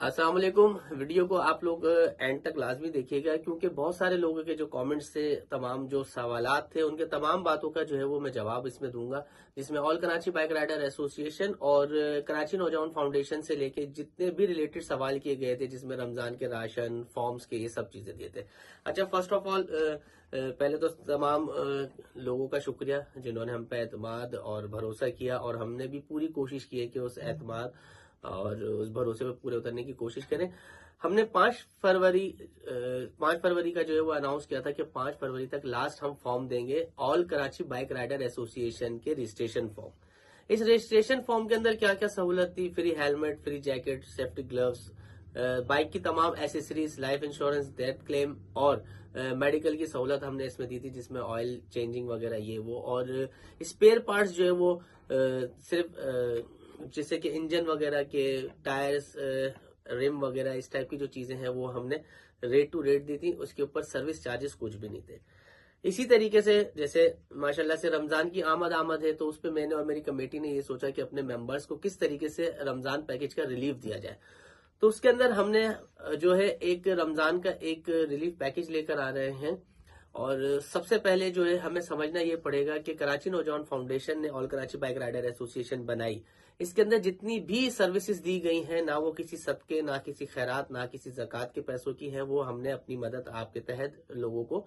अस्सलाम वालेकुम। वीडियो को आप लोग एंड तक लाजमी देखिएगा क्योंकि बहुत सारे लोगों के जो कमेंट्स थे, तमाम जो सवालात थे, उनके तमाम बातों का जो है वो मैं जवाब इसमें दूंगा, जिसमें all Karachi bike rider association और कराची नौजवान फाउंडेशन से लेके जितने भी रिलेटेड सवाल किए गए थे, जिसमें रमजान के राशन, फॉर्म्स के, ये सब चीजें दिए थे। अच्छा, फर्स्ट ऑफ ऑल पहले तो तमाम लोगों का शुक्रिया जिन्होंने हम पे एतमाद और भरोसा किया, और हमने भी पूरी कोशिश की है कि उस एतमाद और उस भरोसे पे पूरे उतरने की कोशिश करें। हमने 5 फरवरी का जो है वो अनाउंस किया था कि 5 फरवरी तक लास्ट हम फॉर्म देंगे all Karachi bike rider association के रजिस्ट्रेशन फॉर्म। इस रजिस्ट्रेशन फॉर्म के अंदर क्या क्या सहूलत थी? Free helmet, free jacket, safety gloves, bike की तमाम accessories, life insurance, death claim और मेडिकल की सहूलत हमने इसमें दी थी, जिसमें ऑयल चेंजिंग वगैरह ये वो, और स्पेयर पार्ट्स जो है वो सिर्फ जैसे कि इंजन वगैरह के टायर्स, रिम वगैरह, इस टाइप की जो चीजें हैं वो हमने रेट टू रेट दी थी। उसके ऊपर सर्विस चार्जेस कुछ भी नहीं थे। इसी तरीके से जैसे माशाल्लाह से रमजान की आमद है, तो उस पर मैंने और मेरी कमेटी ने ये सोचा कि अपने मेंबर्स को किस तरीके से रमजान पैकेज का रिलीफ दिया जाए। तो उसके अंदर हमने जो है एक रमजान का एक रिलीफ पैकेज लेकर आ रहे हैं। और सबसे पहले जो है हमें समझना ये पड़ेगा कि कराची नौजवान फाउंडेशन ने all Karachi bike rider association बनाई। इसके अंदर जितनी भी सर्विसेज दी गई हैं, ना वो किसी सदके, ना किसी खैरात, ना किसी ज़कात के पैसों की है, वो हमने अपनी मदद आपके तहत लोगों को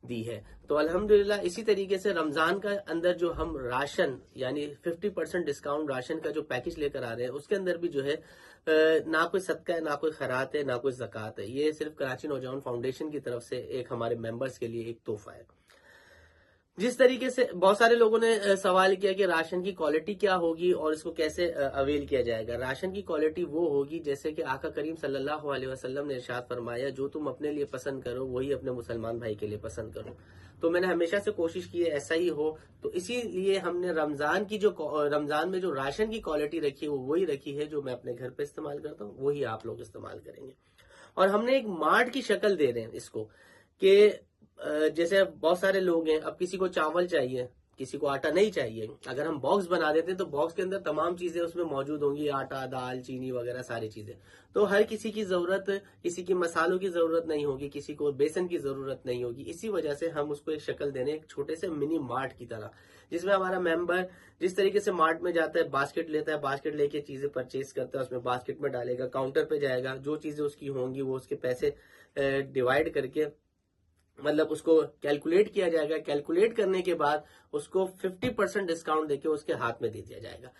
दी है। तो अल्हम्दुलिल्लाह इसी तरीके से रमजान का अंदर जो हम राशन यानी 50% डिस्काउंट राशन का जो पैकेज लेकर आ रहे हैं, उसके अंदर भी जो है ना कोई सदका है, ना कोई खैरात है, ना कोई ज़कात है। ये सिर्फ कराची नौजवान फाउंडेशन की तरफ से एक हमारे मेंबर्स के लिए एक तोहफा है। जिस तरीके से बहुत सारे लोगों ने सवाल किया कि राशन की क्वालिटी क्या होगी और इसको कैसे अवेल किया जाएगा। राशन की क्वालिटी वो होगी जैसे कि आका करीम सल्लल्लाहु अलैहि वसल्लम ने इरशाद फरमाया, जो तुम अपने लिए पसंद करो वही अपने मुसलमान भाई के लिए पसंद करो। तो मैंने हमेशा से कोशिश की है ऐसा ही हो, तो इसीलिए हमने रमजान में जो राशन की क्वालिटी रखी है वो वही रखी है जो मैं अपने घर पे इस्तेमाल करता हूँ, वही आप लोग इस्तेमाल करेंगे। और हमने एक मार्ट की शक्ल दे रहे हैं इसको कि जैसे अब बहुत सारे लोग हैं, अब किसी को चावल चाहिए, किसी को आटा नहीं चाहिए। अगर हम बॉक्स बना देते हैं तो बॉक्स के अंदर तमाम चीजें उसमें मौजूद होंगी, आटा, दाल, चीनी वगैरह सारी चीजें। तो हर किसी की जरूरत, किसी की मसालों की जरूरत नहीं होगी, किसी को बेसन की जरूरत नहीं होगी। इसी वजह से हम उसको एक शक्ल देने, एक छोटे से मिनी मार्ट की तरह, जिसमें हमारा मेंबर जिस तरीके से मार्ट में जाता है, बास्केट लेता है, बास्केट लेके चीजें परचेज करता है, उसमें बास्केट में डालेगा, काउंटर पे जाएगा, जो चीजें उसकी होंगी वो उसके पैसे डिवाइड करके, मतलब उसको कैलकुलेट किया जाएगा। कैलकुलेट करने के बाद उसको 50% डिस्काउंट देके उसके हाथ में दे दिया जाएगा।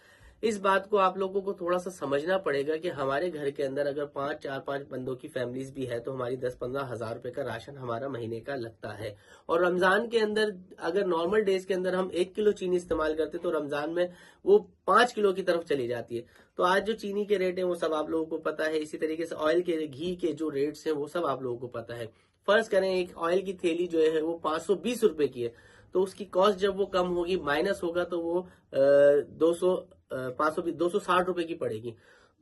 इस बात को आप लोगों को थोड़ा सा समझना पड़ेगा कि हमारे घर के अंदर अगर 4-5 बंदों की फैमिलीज भी है तो हमारी 10-15 हजार रुपए का राशन हमारा महीने का लगता है। और रमजान के अंदर अगर नॉर्मल डेज के अंदर हम 1 किलो चीनी इस्तेमाल करते तो रमजान में वो 5 किलो की तरफ चली जाती है। तो आज जो चीनी के रेट है वो सब आप लोगों को पता है। इसी तरीके से ऑयल के, घी के जो रेट्स हैं वो सब आप लोगों को पता है। फर्ज करें एक ऑयल की थैली जो है वो 520 रुपए की है, तो उसकी कॉस्ट जब वो कम होगी, माइनस होगा, तो वो 260 रुपए की पड़ेगी।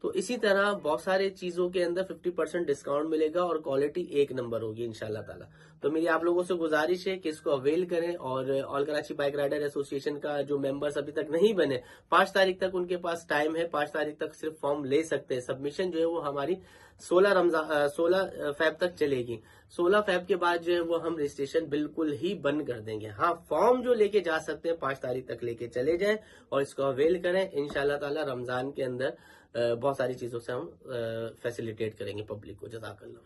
तो इसी तरह बहुत सारे चीजों के अंदर 50% डिस्काउंट मिलेगा और क्वालिटी एक नंबर होगी इंशाल्लाह ताला। तो मेरी आप लोगों से गुजारिश है कि इसको अवेल करें। और all Karachi bike rider association का जो मेंबर्स अभी तक नहीं बने, 5 तारीख तक उनके पास टाइम है। 5 तारीख तक सिर्फ फॉर्म ले सकते हैं। सबमिशन जो है वो हमारी 16 फेब तक चलेगी। 16 फेब के बाद जो है वो हम रजिस्ट्रेशन बिल्कुल ही बंद कर देंगे। हाँ, फॉर्म जो लेके जा सकते हैं 5 तारीख तक लेके चले जाएं और इसको अवेल करें। इंशाल्लाह ताला रमजान के अंदर बहुत सारी चीजों से हम फैसिलिटेट करेंगे पब्लिक को। जज़ाकल्लाह।